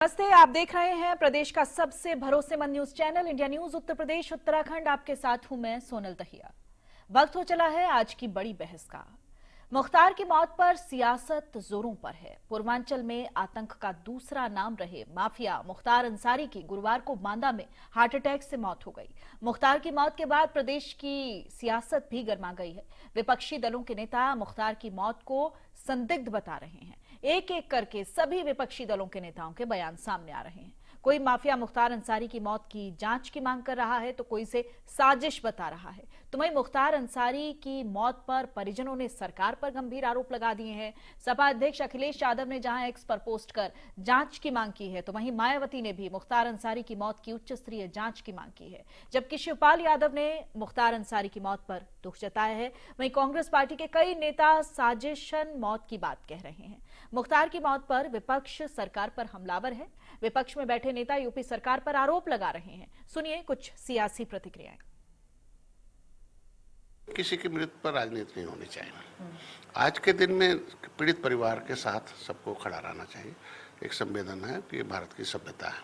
नमस्ते, आप देख रहे हैं प्रदेश का सबसे भरोसेमंद news channel India news Uttar Pradesh Uttarakhand. आपके साथ हूं मैं सोनल दहिया। वक्त हो चला है आज की बड़ी बहस का। मुख्तार की मौत पर सियासत जोरों पर है। पूर्वांचल में आतंक का दूसरा नाम रहे माफिया मुख्तार अंसारी की गुरुवार को बांदा में हार्ट अटैक से मौत हो गई। मुख्तार की मौत के बाद प्रदेश की सियासत भी गर्मा गई है। विपक्षी दलों के नेता मुख्तार की मौत को संदिग्ध बता रहे हैं। एक एक करके सभी विपक्षी दलों के नेताओं के बयान सामने आ रहे हैं। कोई माफिया मुख्तार अंसारी की मौत की जांच की मांग कर रहा है तो कोई इसे साजिश बता रहा है। तो वहीं मुख्तार अंसारी की मौत पर परिजनों ने सरकार पर गंभीर आरोप लगा दिए हैं। सपा अध्यक्ष अखिलेश यादव ने जहां एक्स पर पोस्ट कर जांच की मांग की है तो वहीं मायावती ने भी मुख्तार अंसारी की मौत की उच्च स्तरीय जांच की मांग की है। जबकि शिवपाल यादव ने मुख्तार अंसारी की मौत पर दुख जताया है। वहीं कांग्रेस पार्टी के कई नेता साजिशन मौत की बात कह रहे हैं। मुख्तार की मौत पर विपक्ष सरकार पर हमलावर है। विपक्ष में बैठे नेता यूपी सरकार पर आरोप लगा रहे हैं। सुनिए कुछ सियासी प्रतिक्रियाएं। किसी की मृत्यु पर राजनीति नहीं होनी चाहिए। आज के दिन में पीड़ित परिवार के साथ सबको खड़ा रहना चाहिए। एक संवेदन है कि ये भारत की सभ्यता है।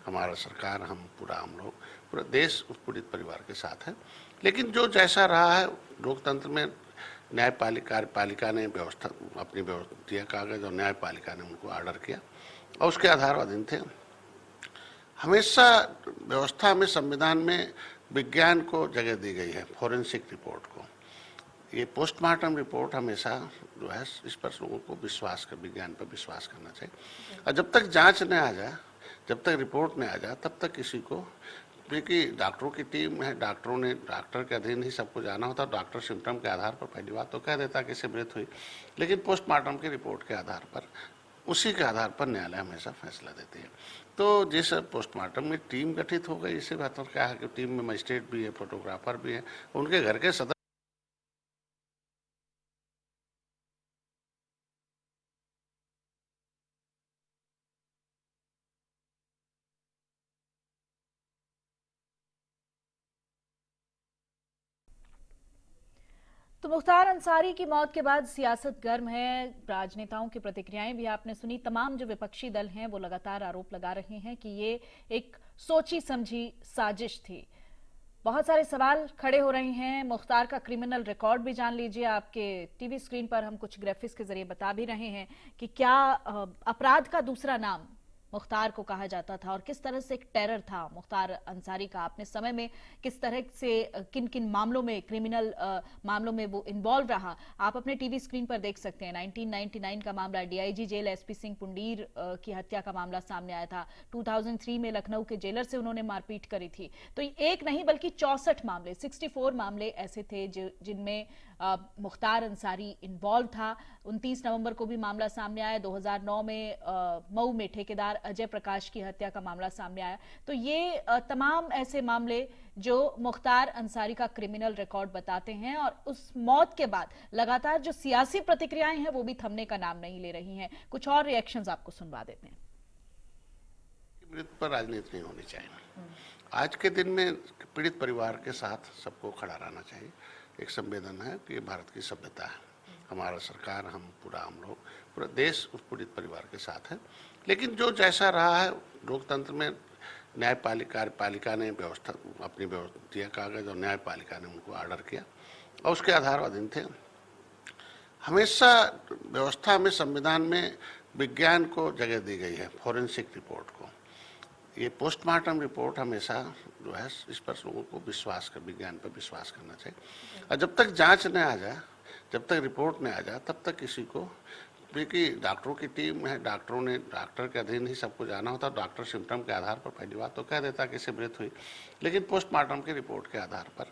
हमारा सरकार, हम लोग पूरा देश उस पीड़ित परिवार के साथ है। लेकिन जो जैसा रहा है, लोकतंत्र में न्यायपालिका ने व्यवस्था अपनी दिया कागज और न्यायपालिका ने उनको ऑर्डर किया और उसके आधार अधीन थे। हमेशा व्यवस्था में, संविधान में विज्ञान को जगह दी गई है, फॉरेंसिक रिपोर्ट को। ये पोस्टमार्टम रिपोर्ट हमेशा जो है इस पर लोगों को विज्ञान पर विश्वास करना चाहिए। और जब तक जांच न आ जाए, जब तक रिपोर्ट न आ जाए, तब तक किसी को, क्योंकि डॉक्टरों की टीम है, डॉक्टर के अधीन ही सबको जाना होता है। डॉक्टर सिम्टम के आधार पर पहली बात तो कह देता कि इससे मृत्यु हुई, लेकिन पोस्टमार्टम की रिपोर्ट के आधार पर, उसी के आधार पर न्यायालय हमेशा फैसला देती है। तो जिस पोस्टमार्टम में टीम गठित हो गई, इससे बेहतर क्या है कि टीम में मजिस्ट्रेट भी है, फोटोग्राफर भी है, उनके घर के सदस्य। तो मुख्तार अंसारी की मौत के बाद सियासत गर्म है। राजनेताओं की प्रतिक्रियाएं भी आपने सुनी। तमाम जो विपक्षी दल हैं वो लगातार आरोप लगा रहे हैं कि ये एक सोची समझी साजिश थी। बहुत सारे सवाल खड़े हो रहे हैं। मुख्तार का क्रिमिनल रिकॉर्ड भी जान लीजिए। आपके टीवी स्क्रीन पर हम कुछ ग्राफिक्स के जरिए बता भी रहे हैं कि क्या अपराध का दूसरा नाम मुख्तार को कहा जाता था और किस तरह से एक टेरर था मुख्तार अंसारी का। अपने समय में किस तरह से किन किन मामलों में, क्रिमिनल मामलों में वो इन्वॉल्व रहा, आप अपने टीवी स्क्रीन पर देख सकते हैं। 1999 का मामला, DIG jail SP Singh Pundir की हत्या का मामला सामने आया था। 2003 में लखनऊ के जेलर से उन्होंने मारपीट करी थी। तो एक नहीं बल्कि 64 मामले, 64 मामले ऐसे थे जिनमें मुख्तार अंसारी इन्वॉल्व था। 29 नवंबर को भी मामला सामने आया। 2009 में मऊ में ठेकेदार अजय प्रकाश की हत्या का मामला सामने आया। तो ये तमाम ऐसे मामले जो मुख्तार अंसारी का क्रिमिनल रिकॉर्ड बताते हैं। और उस मौत के बाद लगातार जो सियासी प्रतिक्रियाएं हैं वो भी थमने का नाम नहीं ले रही हैं। कुछ और रिएक्शंस आपको सुनवा देते हैं। मृत्यु पर राजनीति नहीं होनी चाहिए। आज के दिन में पीड़ित परिवार के साथ सबको खड़ा रहना चाहिए। एक संवेदन है कि ये भारत की सभ्यता है। हमारा सरकार, हम लोग पूरा देश उस पीड़ित परिवार के साथ है। लेकिन जो जैसा रहा है, लोकतंत्र में न्यायपालिका ने व्यवस्था अपनी दिया कागज और न्यायपालिका ने उनको ऑर्डर किया और उसके आधार अधीन थे। हमेशा व्यवस्था में, संविधान में विज्ञान को जगह दी गई है, फॉरेंसिक रिपोर्ट को। ये पोस्टमार्टम रिपोर्ट हमेशा जो है इस पर लोगों को विज्ञान पर विश्वास करना चाहिए। और जब तक जांच न आ जाए, जब तक रिपोर्ट न आ जाए, तब तक किसी को, क्योंकि डॉक्टरों की टीम है, डॉक्टर के अधीन ही सबको जाना होता है। डॉक्टर सिम्टम के आधार पर पहली बात तो कह देता कि इससे मृत्यु हुई, लेकिन पोस्टमार्टम की रिपोर्ट के आधार पर,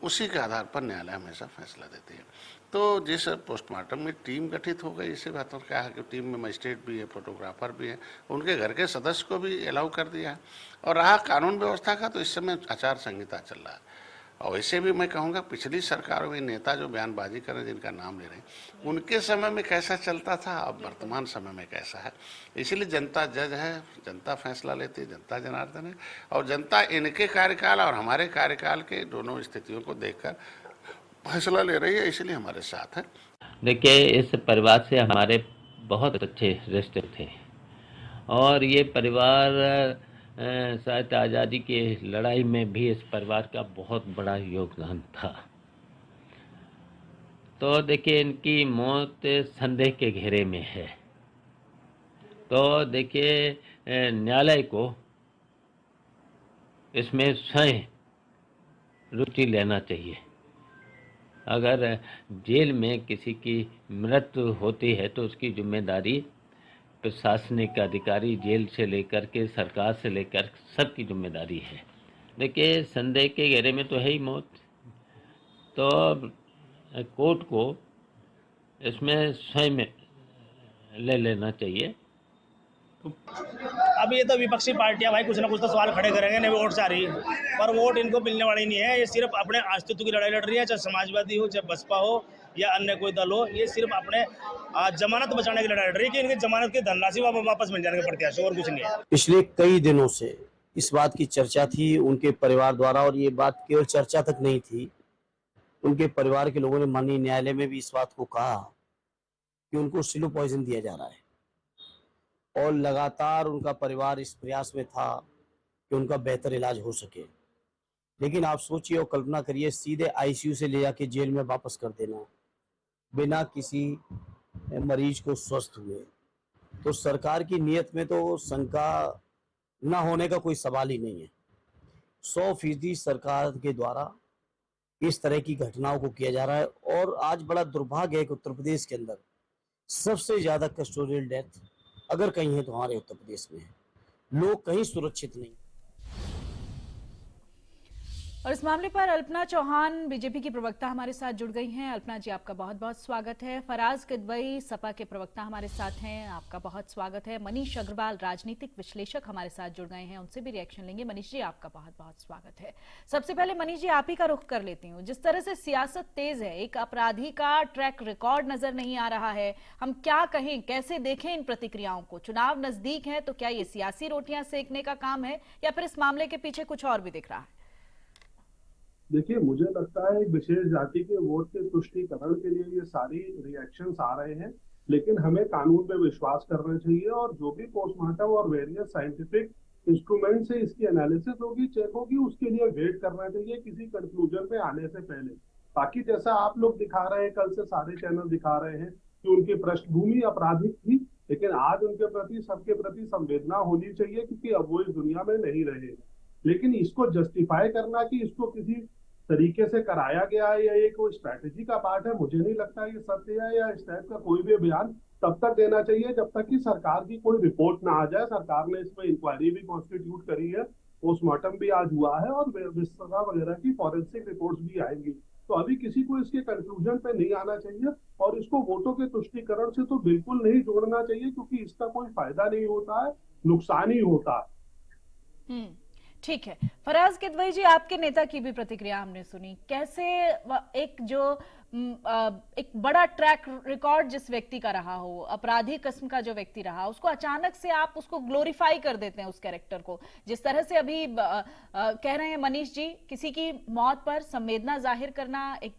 उसी के आधार पर न्यायालय हमेशा फैसला देती है। तो जिस पोस्टमार्टम में टीम गठित हो गई, इससे बेहतर क्या है कि टीम में मजिस्ट्रेट भी है, फोटोग्राफर भी है, उनके घर के सदस्य को भी अलाउ कर दिया है। और रहा कानून व्यवस्था का, तो इस समय आचार संहिता चल रहा है। और वैसे भी मैं कहूँगा, पिछली सरकारों में नेता जो बयानबाजी कर रहे हैं, जिनका नाम ले रहे हैं, उनके समय में कैसा चलता था, अब वर्तमान समय में कैसा है। इसलिए जनता जज है, जनता फैसला लेती है, जनता जनार्दन है। और जनता इनके कार्यकाल और हमारे कार्यकाल के दोनों स्थितियों को देखकर फैसला ले रही है, इसलिए हमारे साथ है। देखिए, इस परिवार से हमारे बहुत अच्छे रिश्ते थे और ये परिवार शायद आज़ादी की लड़ाई में भी इस परिवार का बहुत बड़ा योगदान था। तो देखिए इनकी मौत संदेह के घेरे में है। तो देखिए न्यायालय को इसमें स्वयं रुचि लेना चाहिए। अगर जेल में किसी की मृत्यु होती है तो उसकी जिम्मेदारी प्रशासनिक अधिकारी, जेल से लेकर के सरकार से लेकर सबकी जिम्मेदारी है। देखिए संदेह के घेरे में तो है ही मौत, तो कोर्ट को इसमें स्वयं ले लेना चाहिए। अब ये तो विपक्षी पार्टियां भाई कुछ ना कुछ तो सवाल खड़े करेंगे, नहीं वोट चाह रही, पर वोट इनको मिलने वाली नहीं है। ये सिर्फ अपने अस्तित्व की लड़ाई लड़ रही है, चाहे समाजवादी हो, चाहे बसपा हो या अन्य कोई दल हो। ये सिर्फ अपने जमानत बचाने की लड़ाई लड़ रही है कि इनकी जमानत की धनराशि वापस मिल जाने के प्रत्याशी, और कुछ नहीं है। पिछले कई दिनों से इस बात की चर्चा थी उनके परिवार द्वारा, और ये बात केवल चर्चा तक नहीं थी, उनके परिवार के लोगों ने माननीय न्यायालय में भी इस बात को कहा कि उनको स्लो पॉइजन दिया जा रहा है, और लगातार उनका परिवार इस प्रयास में था कि उनका बेहतर इलाज हो सके। लेकिन आप सोचिए और कल्पना करिए, सीधे आईसीयू से ले जाके जेल में वापस कर देना बिना किसी मरीज को स्वस्थ हुए, तो सरकार की नीयत में तो शंका न होने का कोई सवाल ही नहीं है। 100% सरकार के द्वारा इस तरह की घटनाओं को किया जा रहा है। और आज बड़ा दुर्भाग्य है कि उत्तर प्रदेश के अंदर सबसे ज्यादा कस्टोडियल डेथ अगर कहीं है तो हमारे उत्तर प्रदेश में है। लोग कहीं सुरक्षित नहीं। और इस मामले पर अल्पना चौहान बीजेपी की प्रवक्ता हमारे साथ जुड़ गई हैं। अल्पना जी, आपका बहुत बहुत स्वागत है। फराज किदवई सपा के प्रवक्ता हमारे साथ हैं, आपका बहुत स्वागत है। मनीष अग्रवाल राजनीतिक विश्लेषक हमारे साथ जुड़ गए हैं, उनसे भी रिएक्शन लेंगे। मनीष जी, आपका बहुत बहुत स्वागत है। सबसे पहले मनीष जी, आप ही का रुख कर लेती हूँ। जिस तरह से सियासत तेज है, एक अपराधी का ट्रैक रिकॉर्ड नजर नहीं आ रहा है, हम क्या कहें, कैसे देखें इन प्रतिक्रियाओं को? चुनाव नजदीक है तो क्या ये सियासी रोटियां सेकने का काम है, या फिर इस मामले के पीछे कुछ और भी दिख रहा है? देखिए, मुझे लगता है विशेष जाति के वोट के तुष्टीकरण के लिए ये सारी रिएक्शंस आ रहे हैं, लेकिन हमें कानून पे विश्वास करना चाहिए, और जो भी पोस्टमार्टम और वेरियस साइंटिफिक इंस्ट्रूमेंट से इसकी एनालिसिस होगी, चेक होगी, उसके लिए वेट करना चाहिए किसी कंक्लूजन पे आने से पहले। बाकी जैसा आप लोग दिखा रहे हैं, कल से सारे चैनल दिखा रहे हैं कि उनकी पृष्ठभूमि आपराधिक थी, लेकिन आज उनके प्रति, सबके प्रति संवेदना होनी चाहिए, क्योंकि अब वो इस दुनिया में नहीं रहे। लेकिन इसको जस्टिफाई करना कि इसको किसी तरीके से कराया गया है या ये कोई स्ट्रैटेजी का पार्ट है, मुझे नहीं लगता ये सत्य है। या इस टाइप का कोई भी बयान तब तक देना चाहिए जब तक कि सरकार की कोई रिपोर्ट ना आ जाए। सरकार ने इसमें इंक्वायरी भी कॉन्स्टिट्यूट करी है, पोस्टमार्टम भी आज हुआ है, और विस्तारा वगैरह की फॉरेंसिक रिपोर्ट्स भी आएंगी। तो अभी किसी को इसके कंक्लूजन पे नहीं आना चाहिए, और इसको वोटों के तुष्टीकरण से तो बिल्कुल नहीं जोड़ना चाहिए, क्योंकि इसका कोई फायदा नहीं होता है, नुकसान ही होता है। ठीक है। फराज किदवई जी, आपके नेता की भी प्रतिक्रिया हमने सुनी। कैसे एक बड़ा ट्रैक रिकॉर्ड जिस व्यक्ति का रहा हो, अपराधी किस्म का जो व्यक्ति रहा, उसको अचानक से आप उसको ग्लोरीफाई कर देते हैं, उस कैरेक्टर को। जिस तरह से अभी कह रहे हैं मनीष जी, किसी की मौत पर संवेदना जाहिर करना एक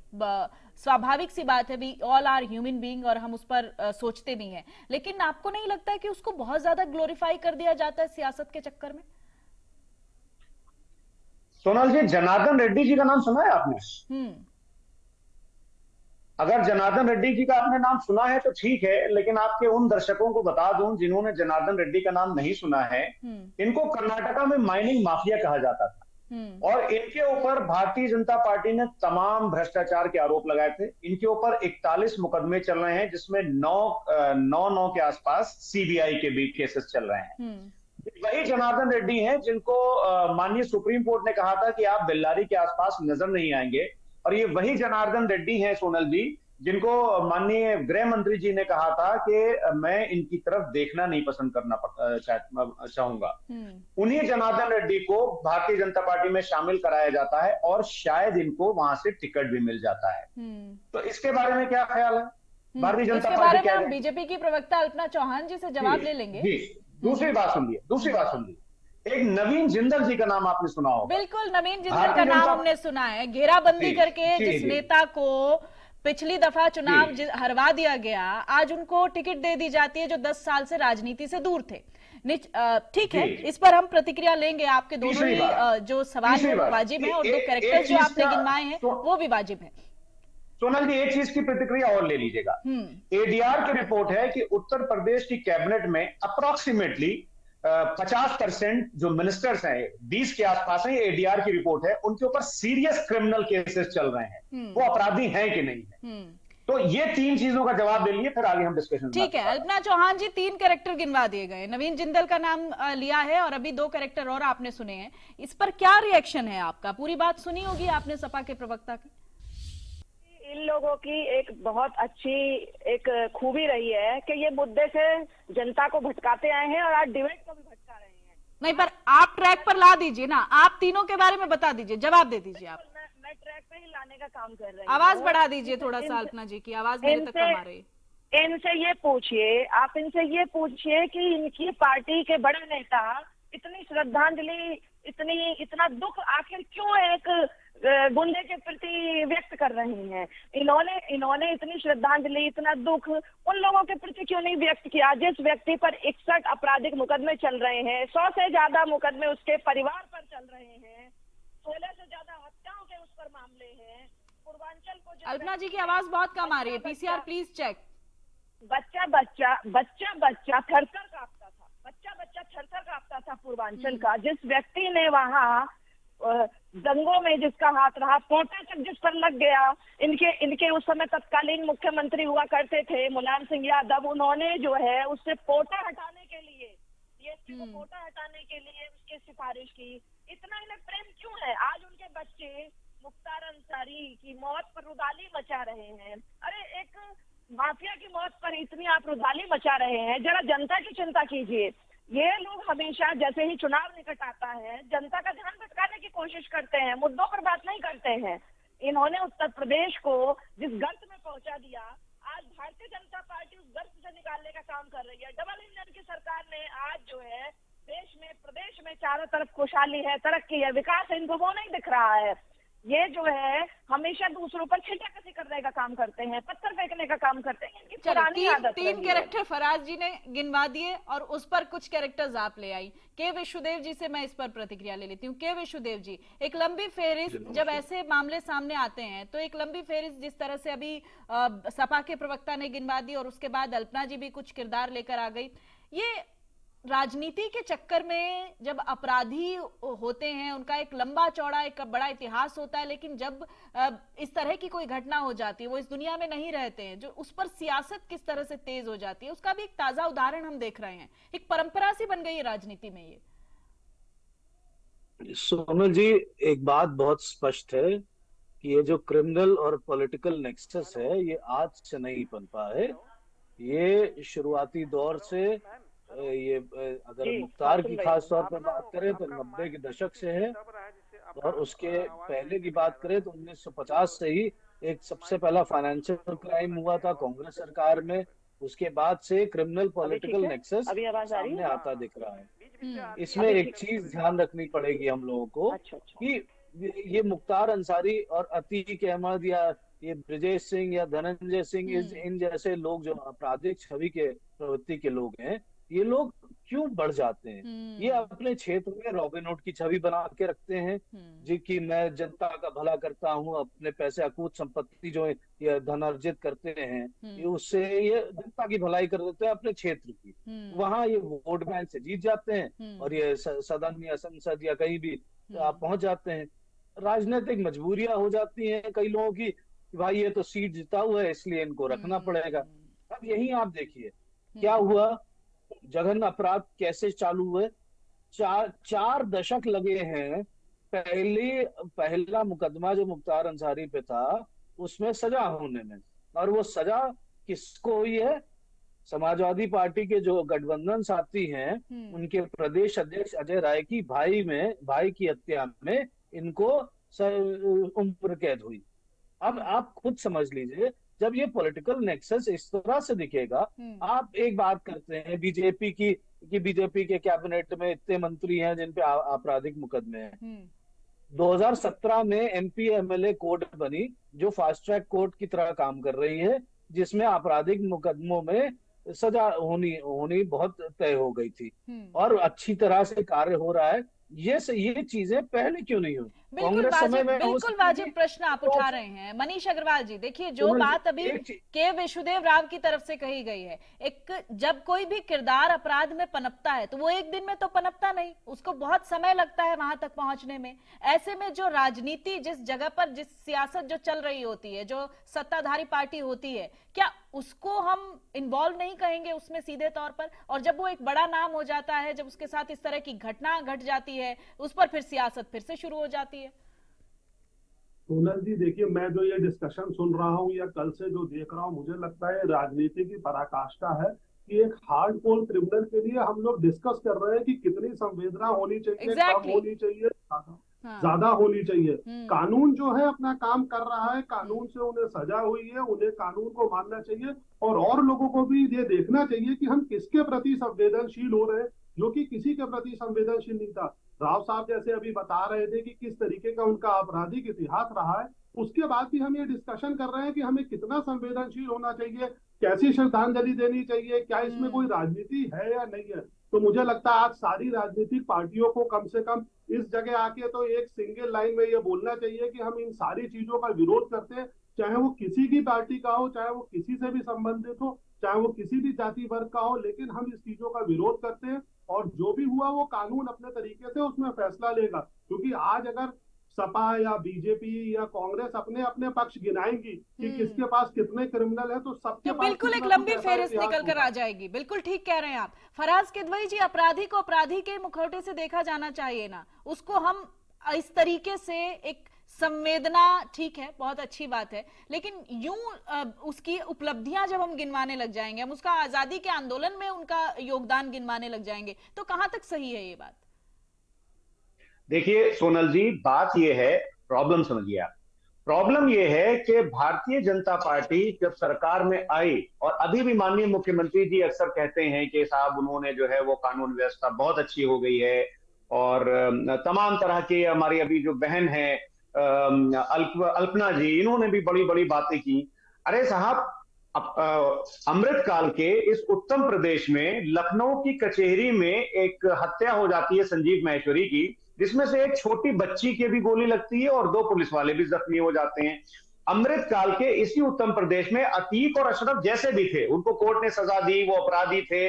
स्वाभाविक सी बात है, we all are human being, और हम उस पर सोचते भी हैं। लेकिन आपको नहीं लगता है कि उसको बहुत ज्यादा ग्लोरीफाई कर दिया जाता है सियासत के चक्कर में? सोनल जी, जनार्दन रेड्डी जी का नाम सुना है आपने? अगर जनार्दन रेड्डी जी का आपने नाम सुना है तो ठीक है, लेकिन आपके उन दर्शकों को बता दूं जिन्होंने जनार्दन रेड्डी का नाम नहीं सुना है, इनको कर्नाटका में माइनिंग माफिया कहा जाता था, और इनके ऊपर भारतीय जनता पार्टी ने तमाम भ्रष्टाचार के आरोप लगाए थे। इनके ऊपर 41 मुकदमे चल रहे हैं, जिसमें 9 के आसपास सीबीआई के भी केसेस चल रहे हैं। वही जनार्दन रेड्डी हैं जिनको माननीय सुप्रीम कोर्ट ने कहा था कि आप बेल्लारी के आसपास नजर नहीं आएंगे, और ये वही जनार्दन रेड्डी हैं सोनल जी जिनको माननीय गृह मंत्री जी ने कहा था कि मैं इनकी तरफ देखना नहीं पसंद करना चाहूंगा। उन्हीं जनार्दन रेड्डी को भारतीय जनता पार्टी में शामिल कराया जाता है, और शायद इनको वहां से टिकट भी मिल जाता है। तो इसके बारे में क्या ख्याल है भारतीय जनता पार्टी? इसके बारे में बीजेपी की प्रवक्ता अल्पना चौहान जी से जवाब ले लेंगे। दूसरी बात सुनिए, एक नवीन जिंदल जी का नाम आपने सुना होगा। बिल्कुल, नवीन जिंदल का नाम हमने सुना है। घेराबंदी करके जिस नेता को पिछली दफा चुनाव हरवा दिया गया, आज उनको टिकट दे दी जाती है जो 10 साल से राजनीति से दूर थे। ठीक है, जी। इस पर हम प्रतिक्रिया लेंगे। आपके दोनों तीसरी ही बात, जो सवाल तीसरी है वो बात, वाजिब है और ए- दो ए- कैरेक्टर एक जो चीज आपने का- गिनवाए हैं वो भी वाजिब है। सोनल जी, एक चीज की प्रतिक्रिया और ले लीजिएगा। एडीआर की रिपोर्ट है कि उत्तर प्रदेश की कैबिनेट में अप्रोक्सीमेटली 50% जो मिनिस्टर्स हैं, 20 के आसपास हैं, एडीआर की रिपोर्ट है, उनके ऊपर सीरियस क्रिमिनल केसेस चल रहे हैं। वो अपराधी हैं कि नहीं है। तो ये तीन चीजों का जवाब दे लिए, फिर आगे हम डिस्कशन। ठीक है, अल्पना चौहान जी, 3 कैरेक्टर गिनवा दिए गए, नवीन जिंदल का नाम लिया है और अभी 2 कैरेक्टर और आपने सुने हैं। इस पर क्या रिएक्शन है आपका? पूरी बात सुनी होगी आपने सपा के प्रवक्ता की। इन लोगों की एक बहुत अच्छी एक खूबी रही है कि ये मुद्दे से जनता को भटकाते आए हैं और आज डिबेट को भी भटका रहे हैं। नहीं, पर आप ट्रैक पर ला दीजिए ना, आप तीनों के बारे में बता दीजिए, जवाब दे दीजिए आप। मैं ट्रैक पे ही लाने का काम कर रही हूँ। आवाज बढ़ा दीजिए थोड़ा सा, अल्पना जी की आवाज मेरे तक कम आ रही है। इनसे ये पूछिए, आप इनसे ये पूछिए कि इनकी पार्टी के बड़े नेता इतनी श्रद्धांजलि, इतना दुख आखिर क्यों एक गुंडे के प्रति व्यक्त कर रहे हैं। इन्होंने इतनी श्रद्धांजलि, इतना दुख उन लोगों के प्रति क्यों नहीं व्यक्त किया जिस व्यक्ति पर 61 आपराधिक मुकदमे चल रहे हैं, 100 से ज्यादा मुकदमे उसके परिवार पर चल रहे हैं, 16 से ज्यादा हत्याओं के उस पर मामले हैं। पूर्वांचल को अल्पना जी की आवाज बहुत कम आ रही है, पीसीआर प्लीज चेक। बच्चा थरथर कांपता था, बच्चा थरथर कांपता था पूर्वांचल का। जिस व्यक्ति ने वहां दंगों में जिसका हाथ रहा, पोटा तक जिस पर लग गया, इनके उस समय तत्कालीन मुख्यमंत्री हुआ करते थे मुलायम सिंह यादव, उन्होंने जो है उससे पोटा हटाने के लिए, डीएसपी को पोटा हटाने के लिए उसकी सिफारिश की। इतना इन्हें प्रेम क्यों है? आज उनके बच्चे मुख्तार अंसारी की मौत पर रुदाली मचा रहे हैं। अरे एक माफिया की मौत पर इतनी आप रुदाली मचा रहे हैं, जरा जनता की चिंता कीजिए। ये लोग हमेशा जैसे ही चुनाव निकट आता है जनता का ध्यान भटकाने की कोशिश करते हैं, मुद्दों पर बात नहीं करते हैं। इन्होंने उत्तर प्रदेश को जिस गर्त में पहुंचा दिया, आज भारतीय जनता पार्टी उस गर्त से निकालने का काम कर रही है। डबल इंजन की सरकार ने आज जो है प्रदेश में चारों तरफ खुशहाली है, तरक्की है, विकास है, इनको वो नहीं दिख रहा है। ये जो है हमेशा दूसरों पर छिटाकसी करने का काम करते हैं, पत्थर फेंकने का काम करते हैं। इनकी पुरानी आदत तीन कैरेक्टर फराज जी ने गिनवा दिए और उस पर कुछ कैरेक्टर्स आप ले आई। के विश्वदेव जी से मैं इस पर प्रतिक्रिया ले लेती हूँ। के विश्वदेव जी, एक लंबी फेहरिस्त जब ऐसे मामले सामने आते हैं तो एक लंबी फेहरिस्त जिस तरह से अभी सपा के प्रवक्ता ने गिनवा दी और उसके बाद अल्पना जी भी कुछ किरदार लेकर आ गई, ये राजनीति के चक्कर में जब अपराधी होते हैं उनका एक लंबा चौड़ा एक बड़ा इतिहास होता है, लेकिन जब इस तरह की कोई घटना हो जाती है, वो इस दुनिया में नहीं रहते हैं, जो उस पर सियासत किस तरह से तेज हो जाती है उसका भी एक ताजा उदाहरण हम देख रहे हैं। एक परंपरा सी बन गई है राजनीति में ये। सोनल जी, एक बात बहुत स्पष्ट है कि ये जो क्रिमिनल और पॉलिटिकल नेक्सस है ये आज से नहीं पनपा है। ये शुरुआती दौर से ये अगर मुख्तार की खास तौर पर बात करें तो 90 के दशक से है, और उसके पहले की बात करें तो 1950 से ही एक सबसे पहला फाइनेंशियल क्राइम हुआ था कांग्रेस सरकार में। उसके बाद से क्रिमिनल पॉलिटिकल नेक्सस सामने आता दिख रहा है। इसमें एक चीज ध्यान रखनी पड़ेगी हम लोगों को कि ये मुख्तार अंसारी और अतीक अहमद या ये ब्रजेश सिंह या धनंजय सिंह, इन जैसे लोग जो आपराधिक छवि के प्रवृत्ति के लोग हैं, ये लोग क्यों बढ़ जाते हैं? ये अपने क्षेत्र में रॉबिनहुड की छवि बना के रखते हैं जी कि मैं जनता का भला करता हूँ, अपने पैसे अकूत संपत्ति जो ये धन अर्जित करते हैं ये उससे ये जनता की भलाई कर देते हैं अपने क्षेत्र की। वहां ये वोट बैंक से जीत जाते हैं और ये सदन या संसद या कहीं भी आप पहुंच जाते हैं। राजनीतिक मजबूरियां हो जाती हैं कई लोगों की, भाई ये तो सीट जीता हुआ है इसलिए इनको रखना पड़ेगा। अब यही आप देखिए क्या हुआ, जघन्य अपराध कैसे चालू हुए। चार दशक लगे हैं पहला मुकदमा जो मुख्तार अंसारी पे था उसमें सजा होने में, और वो सजा किसको हुई है? समाजवादी पार्टी के जो गठबंधन साथी हैं उनके प्रदेश अध्यक्ष अजय राय की भाई की हत्या में इनको उम्र कैद हुई। अब आप खुद समझ लीजिए, जब ये पॉलिटिकल नेक्सस इस तरह से दिखेगा, आप एक बात करते हैं बीजेपी की कि बीजेपी के कैबिनेट में इतने मंत्री हैं जिन पे आपराधिक मुकदमे हैं। 2017 में एमपी एमएलए कोर्ट बनी जो फास्ट ट्रैक कोर्ट की तरह काम कर रही है, जिसमें आपराधिक मुकदमों में सजा होनी होनी बहुत तय हो गई थी हम्म। और अच्छी तरह से कार्य हो रहा है। ये चीजें पहले क्यों नहीं हुई? बिल्कुल कांग्रेस समय वाजिब, में हो बिल्कुल सकती वाजिब थी प्रश्न आप तो उठा रहे हैं मनीष अग्रवाल जी। देखिए जो सोनल बात जी, अभी एक चीज के विशुदेव राव की तरफ से कही गई है, एक जब कोई भी किरदार अपराध में पनपता है तो वो एक दिन में तो पनपता नहीं, उसको बहुत समय लगता है वहां तक पहुंचने में। ऐसे में जो राजनीति जिस जगह पर, जिस सियासत जो चल रही होती है, जो सत्ताधारी पार्टी होती है, क्या उसको हम इन्वॉल्व नहीं कहेंगे उसमें सीधे तौर पर? और जब वो एक बड़ा नाम हो जाता है, जब उसके साथ इस तरह की घटना घट जाती है, उस पर फिर सियासत फिर से शुरू हो जाती है। सोनल जी देखिए, मैं जो ये डिस्कशन सुन रहा हूँ या कल से जो देख रहा हूँ, मुझे लगता है राजनीति की पराकाष्ठा है कि एक हार्ड कोर क्रिमिनल के लिए हम लोग डिस्कस कर रहे हैं कि कितनी संवेदना होनी चाहिए, कम Exactly. होनी चाहिए, हाँ। ज्यादा होनी चाहिए। हम्म। कानून जो है अपना काम कर रहा है, कानून से उन्हें सजा हुई है, उन्हें कानून को मानना चाहिए और लोगों को भी ये देखना चाहिए कि हम किसके प्रति संवेदनशील हो रहे हैं, जो कि किसी के प्रति संवेदनशील नहीं था। राव साहब जैसे अभी बता रहे थे कि किस तरीके का उनका आपराधिक इतिहास रहा है, उसके बाद भी हम ये डिस्कशन कर रहे हैं कि हमें कितना संवेदनशील होना चाहिए, कैसी श्रद्धांजलि देनी चाहिए, क्या इसमें कोई राजनीति है या नहीं है। तो मुझे लगता है आज सारी राजनीतिक पार्टियों को कम से कम इस जगह आके तो एक सिंगल लाइन में ये बोलना चाहिए कि हम इन सारी चीजों का विरोध करते हैं, चाहे वो किसी की पार्टी का हो, चाहे वो किसी से भी संबंधित हो, चाहे वो किसी भी जाति वर्ग का हो, लेकिन हम इस चीजों का विरोध करते हैं और जो भी हुआ वो कानून अपने तरीके से उसमें फैसला लेगा। क्योंकि आज अगर सपा या बीजेपी या कांग्रेस अपने अपने पक्ष गिनाएंगी कि किसके पास कितने क्रिमिनल है, तो सबके तो पास बिल्कुल एक कुछ ना कुछ लंबी ऐसा फेहरिस्त इतिहास निकल कर होगा। आ जाएगी। बिल्कुल ठीक कह रहे हैं आप। फराज किदवई जी, अपराधी को अपराधी के मुखौटे से देखा जाना चाहिए ना, उसको हम इस तरीके से एक संवेदना, ठीक है, बहुत अच्छी बात है, लेकिन यूं उसकी उपलब्धियां जब हम गिनवाने लग जाएंगे, हम उसका आजादी के आंदोलन में उनका योगदान गिनवाने लग जाएंगे, तो कहां तक सही है ये बात? देखिए सोनल जी, बात यह है, प्रॉब्लम समझिए आप। प्रॉब्लम यह है कि भारतीय जनता पार्टी जब सरकार में आई, और अभी भी माननीय मुख्यमंत्री जी अक्सर कहते हैं कि साहब उन्होंने जो है वो कानून व्यवस्था बहुत अच्छी हो गई है, और तमाम तरह की हमारी अभी जो बहन है अल्पना जी, इन्होंने भी बड़ी बड़ी बातें की। अरे साहब, अमृत काल के इस उत्तम प्रदेश में लखनऊ की कचहरी में एक हत्या हो जाती है संजीव माहेश्वरी की, जिसमें से एक छोटी बच्ची के भी गोली लगती है और 2 पुलिस वाले भी जख्मी हो जाते हैं। अमृत काल के इसी उत्तम प्रदेश में अतीक और अशरफ जैसे भी थे, उनको कोर्ट ने सजा दी, वो अपराधी थे,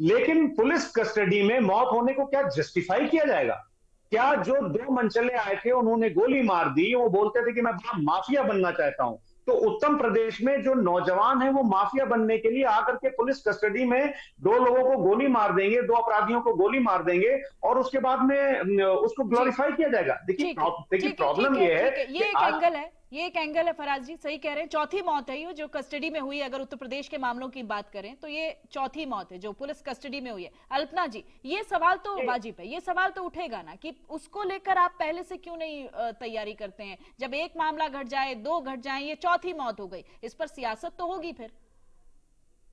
लेकिन पुलिस कस्टडी में मौत होने को क्या जस्टिफाई किया जाएगा? क्या जो 2 मनचले आए थे उन्होंने गोली मार दी, वो बोलते थे कि मैं बड़ा माफिया बनना चाहता हूं, तो उत्तम प्रदेश में जो नौजवान है वो माफिया बनने के लिए आकर के पुलिस कस्टडी में 2 लोगों को गोली मार देंगे, 2 अपराधियों को गोली मार देंगे और उसके बाद में उसको ग्लोरीफाई किया जाएगा। देखिए प्रॉब्लम ये है, ये एक एंगल है, ये एक एंगल है। फराज जी सही कह रहे हैं, चौथी मौत है ये जो कस्टडी में हुई है। अगर उत्तर प्रदेश के मामलों की बात करें तो ये चौथी मौत है जो पुलिस कस्टडी में हुई है। अल्पना जी, ये सवाल तो वाजिब है, ये सवाल तो उठेगा ना कि उसको लेकर आप पहले से क्यों नहीं तैयारी करते हैं? जब एक मामला घट जाए, 2 घट जाए, ये चौथी मौत हो गई, इस पर सियासत तो होगी फिर।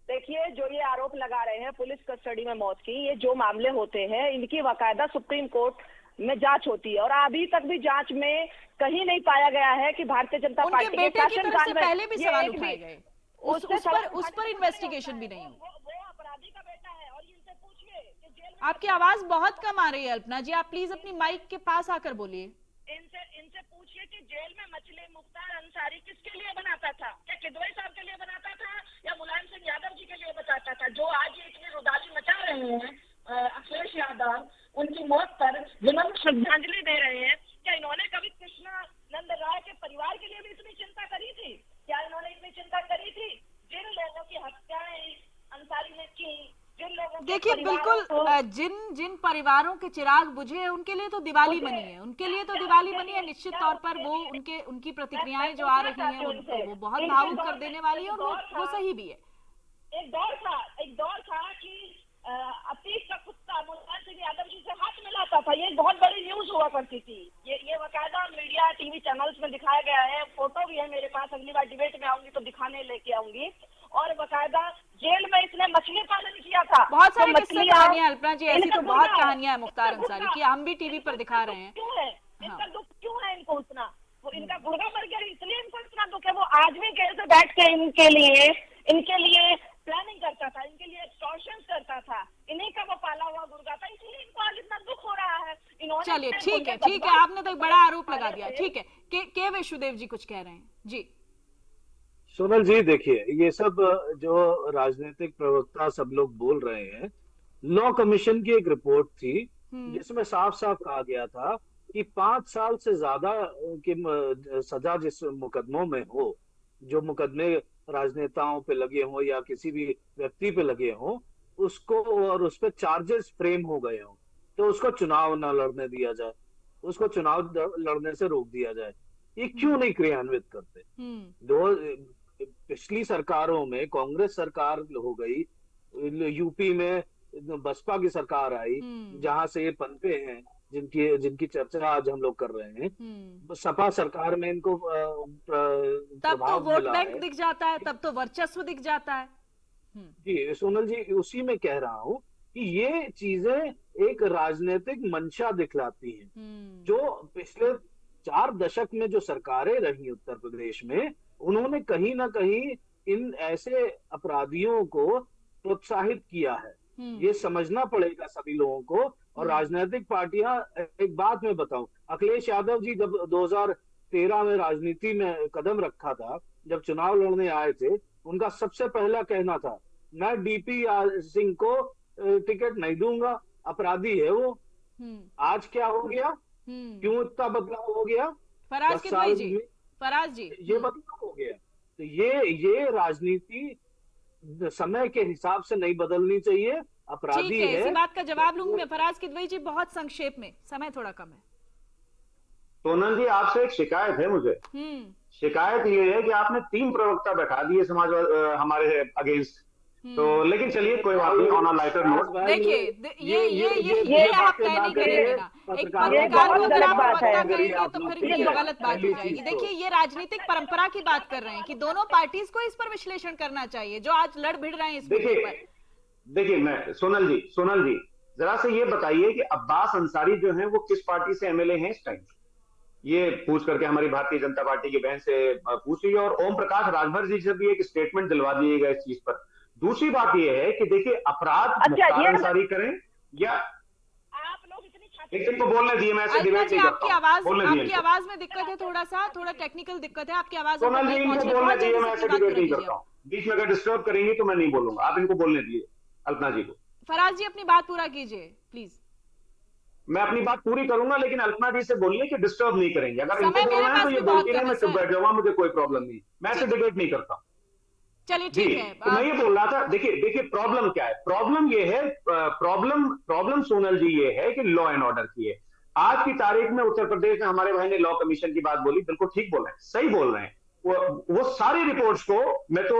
देखिए, जो ये आरोप लगा रहे हैं पुलिस कस्टडी में मौत की, ये जो मामले होते हैं इनकी बाकायदा सुप्रीम कोर्ट में जांच होती है और अभी तक भी जांच में कहीं नहीं पाया गया है कि भारतीय जनता पार्टी के बेटे की तरफ से शासनकाल में पहले भी सवाल उठाए गए, उस पर इन्वेस्टिगेशन भी नहीं हुई। वो अपराधी का बेटा है और इनसे पूछिए कि जेल में आपकी आवाज बहुत कम आ रही है अल्पना जी, आप प्लीज अपनी माइक के पास आकर बोलिए। इनसे पूछिए कि जेल में मछली मुख्तार अंसारी किसके लिए बनाता था? क्या किदवई साहब के लिए बनाता था या मुलायम सिंह यादव जी के लिए बनाता था? जो आज ये इतनी रुदासी मचा रहे हैं अखिलेश यादव, उनकी मौत पर विनम्र श्रद्धांजलि दे रहे हैं, क्या इन्होंने कभी कृष्णा नंद राय के परिवार के लिए भी इतनी चिंता करी थी? क्या इन्होंने इतनी चिंता करी थी? जिन लोगों की हत्याएं अंसारी ने की, जिन लोगों के देखिए बिल्कुल जिन परिवारों के चिराग बुझे हैं उनके लिए तो दिवाली बनी है, उनके लिए तो दिवाली बनी है। निश्चित तौर पर वो उनकी प्रतिक्रियाएं जो आ रही हैं वो बहुत भावुक कर देने वाली है और वो सही भी है। एक दौर था कि अतीक का कुत्ता मुलायम सिंह यादव जी से हाथ मिलाता था, ये बहुत बड़ी न्यूज हुआ करती थी। ये बाकायदा मीडिया टीवी चैनल्स में दिखाया गया है, फोटो भी है मेरे पास, अगली बार डिबेट में आऊंगी तो दिखाने लेके आऊंगी। और बाकायदा जेल में इसने मछली पालन किया था, बहुत सारी किस्से कहानियां अल्पना जी, ऐसी तो बहुत कहानियां हैं मुख्तार अंसारी की, हम भी टीवी पर दिखा रहे हैं। क्यों है इनका दुख, क्यों है इनको उतना? वो इनका गुर्गा मर गया इसलिए इनको इतना दुख है। वो आज भी जेल से बैठ के इनके लिए प्लानिंग करता था, इनके लिए एक्सटॉर्शन करता था, इन्हीं का वो पाला हुआ गुर्गा था, इसलिए इनको आज इतना दुख हो रहा है। इन्होंने चलिए ठीक है, आपने तो एक बड़ा आरोप लगा दिया। ठीक है, के विश्वदेव जी कुछ कह रहे हैं जी। सोनल जी देखिए, ये सब जो राजनीतिक प्रवक्ता सब लोग बोल रहे हैं, लॉ कमीशन की एक रिपोर्ट थी जिसमें साफ साफ कहा गया था कि 5 साल से ज्यादा की सजा जिस मुकदमों में हो, जो मुकदमे राजनेताओं पे लगे हों या किसी भी व्यक्ति पे लगे हों, उसको और उस पर चार्जेस फ्रेम हो गए हों, तो उसको चुनाव न लड़ने दिया जाए, उसको चुनाव लड़ने से रोक दिया जाए। ये क्यों नहीं क्रियान्वित करते? पिछली सरकारों में कांग्रेस सरकार हो गई, यूपी में बसपा की सरकार आई, जहां से ये पनपे हैं जिनकी चर्चा आज हम लोग कर रहे हैं। सपा सरकार में इनको तब तो वोट बैंक दिख जाता है, तब तो वर्चस्व दिख जाता है। जी सोनल जी, उसी में कह रहा हूं कि ये चीजें एक राजनीतिक मंशा दिखलाती हैं। जो पिछले 4 दशक में जो सरकारें रही उत्तर प्रदेश में, उन्होंने कहीं ना कहीं इन ऐसे अपराधियों को प्रोत्साहित किया है। ये समझना पड़ेगा सभी लोगों को। और राजनीतिक पार्टियां, एक बात मैं बताऊं, अखिलेश यादव जी जब 2013 में राजनीति में कदम रखा था, जब चुनाव लड़ने आए थे, उनका सबसे पहला कहना था, मैं डीपी सिंह को टिकट नहीं दूंगा, अपराधी है वो। आज क्या हो गया? क्यों इतना बदलाव हो गया? फराज जी ये बदलाव हो गया। तो ये राजनीति समय के हिसाब से नहीं बदलनी चाहिए। अपराधी है। इसी बात का जवाब लूंगी मैं। फराज किदवई जी, बहुत संक्षेप में, समय थोड़ा कम है। सोनल जी, आपसे एक शिकायत है मुझे। शिकायत ये है कि आपने 3 प्रवक्ता बैठा दिए समाजवाद हमारे अगेंस्ट। तो लेकिन चलिए कोई बात नहीं, ऑन अ लाइटर नोट। देखिए ये आप तय नहीं करेंगे ना, एक पत्रकार को अगर आप प्रवक्ता करेंगे तो फिर ये गलत बात हो जाएगी। देखिए, ये राजनीतिक परंपरा की बात कर रहे हैं कि दोनों पार्टीज को इस पर विश्लेषण करना चाहिए, जो आज लड़ भिड़ रहे हैं इस मुद्दे पर। देखिए मैं सोनल जी जरा से ये बताइए कि अब्बास अंसारी जो हैं वो किस पार्टी से एमएलए हैं इस टाइम? ये पूछ करके हमारी भारतीय जनता पार्टी की बहन से पूछ लीजिए। और ओम प्रकाश राजभर जी से भी एक स्टेटमेंट दिलवा दिएगा इस चीज पर। दूसरी बात यह है कि देखिए, अपराध मुख्तार अंसारी करें या आप लोग इतनी एक तो बोलने दिए, मैं ऐसे डिबेट नहीं करता हूं। आपकी आवाज में दिक्कत है, थोड़ा टेक्निकल दिक्कत है आपकी आवाज में। सोनल जी, इनको बोलने दिए, मैं ऐसे डिबेट नहीं करता हूं। बीच में अगर डिस्टर्ब करेंगे तो मैं नहीं बोलूंगा। आप इनको बोलने दिए अल्पना जी को। फराज जी, अपनी बात पूरा कीजिए प्लीज। मैं अपनी बात पूरी करूंगा, लेकिन अल्पना जी से बोलिए कि डिस्टर्ब नहीं करेंगे। अगर इनको बोलना है तो ये बोलती रहे, मैं चुप बैठ जाऊंगा, मुझे कोई प्रॉब्लम नहीं। मैं ऐसे डिबेट नहीं करता। चलिए ठीक है। तो मैं ये बोल रहा था, देखिए प्रॉब्लम क्या है? प्रॉब्लम ये है, प्रॉब्लम सोनल जी ये है कि लॉ एंड ऑर्डर की है। आज की तारीख में उत्तर प्रदेश में हमारे भाई ने लॉ कमीशन की बात बोली, बिल्कुल ठीक बोल रहे हैं, सही बोल रहे हैं। वो सारी रिपोर्ट्स को मैं तो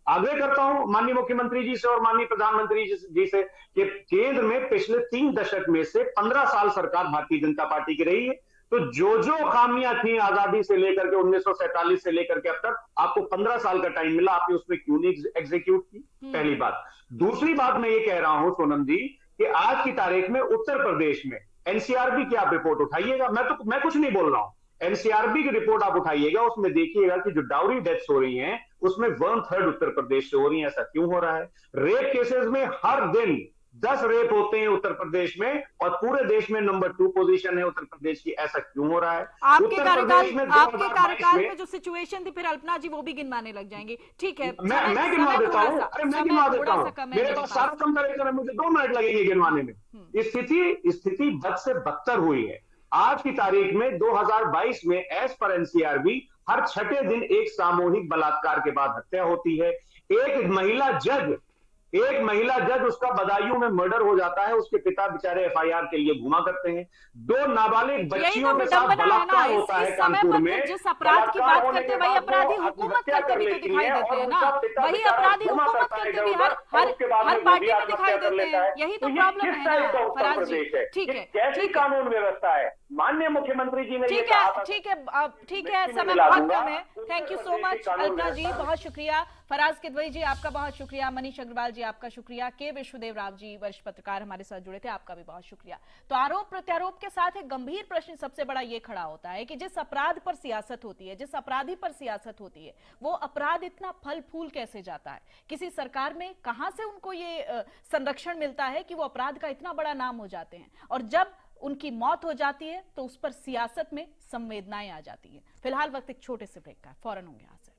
आग्रह करता हूं माननीय मुख्यमंत्री जी से और माननीय प्रधानमंत्री जी से कि केंद्र में पिछले 3 दशक में से 15 साल सरकार भारतीय जनता पार्टी की रही है। तो जो खामियां थी आजादी से लेकर के 1947 से लेकर के अब तक, आपको 15 साल का टाइम मिला, आपने उसमें क्यों नहीं एग्जीक्यूट की? पहली बात। दूसरी बात मैं ये कह रहा हूं सोनम जी कि आज की तारीख में उत्तर प्रदेश में एनसीआरबी की आप रिपोर्ट उठाइएगा। मैं कुछ नहीं बोल रहा हूं। एनसीआरबी की रिपोर्ट आप उठाइएगा, उसमें देखिएगा कि जो डाउरी डेथ्स हो रही हैं उसमें 1/3 उत्तर प्रदेश से हो रही है। ऐसा क्यों हो रहा है? रेप केसेस में हर दिन 10 रेप होते हैं उत्तर प्रदेश में, और पूरे देश में नंबर 2 पोजीशन है उत्तर प्रदेश की। ऐसा क्यों हो रहा है? आपके कार्यकाल में जो सिचुएशन थी, फिर अल्पना जी वो भी गिनवाने लग जाएंगे। ठीक है, मैं गिनवा देता हूं। अरे मैं गिनवा देता हूं, मेरे पास सारा कंपैरिजन है, मुझे 2 मिनट लगेंगे गिनवाने में। स्थिति बद से बदतर हुई है। आज की तारीख में 2022 में एज पर एनसीआरबी हर 6ठे दिन एक सामूहिक बलात्कार के बाद हत्या होती है। एक महिला जज उसका बदायूं में मर्डर हो जाता है, उसके पिता बेचारे एफआईआर के लिए घुमा करते हैं। 2 नाबालिग बच्चियों के साथ बलात्कार होता है कानपुर में। जिस अपराध की बात करते हैं वही अपराधी हुकूमत करते भी तो दिखाई देते हैं ना, वही अपराधी हुकूमत करते भी हर पार्टी में दिखाई देते हैं। यही तो प्रॉब्लम है ना फराज जी। ठीक है, कैसी कानून व्यवस्था है? माननीय मुख्यमंत्री जी ने ठीक है, समय बहुत कम है। Thank you so much Alpana ji, बहुत शुक्रिया। फराज किदवई जी आपका बहुत शुक्रिया, मनीष अग्रवाल जी आपका शुक्रिया, के विश्वदेव राव जी वरिष्ठ पत्रकार हमारे साथ जुड़े थे, आपका भी बहुत शुक्रिया। तो आरोप प्रत्यारोप के साथ एक गंभीर प्रश्न सबसे बड़ा ये खड़ा होता है कि जिस अपराध पर सियासत होती है, जिस अपराधी पर सियासत होती है, वो अपराध इतना फल फूल कैसे जाता है? किसी सरकार में कहां से उनको ये संरक्षण मिलता है कि वो अपराध का इतना बड़ा नाम हो जाते हैं, और जब उनकी मौत हो जाती है तो उस पर सियासत में संवेदनाएं आ जाती है। फिलहाल वक्त एक छोटे से ब्रेक का, फौरन होंगे यहाँ से।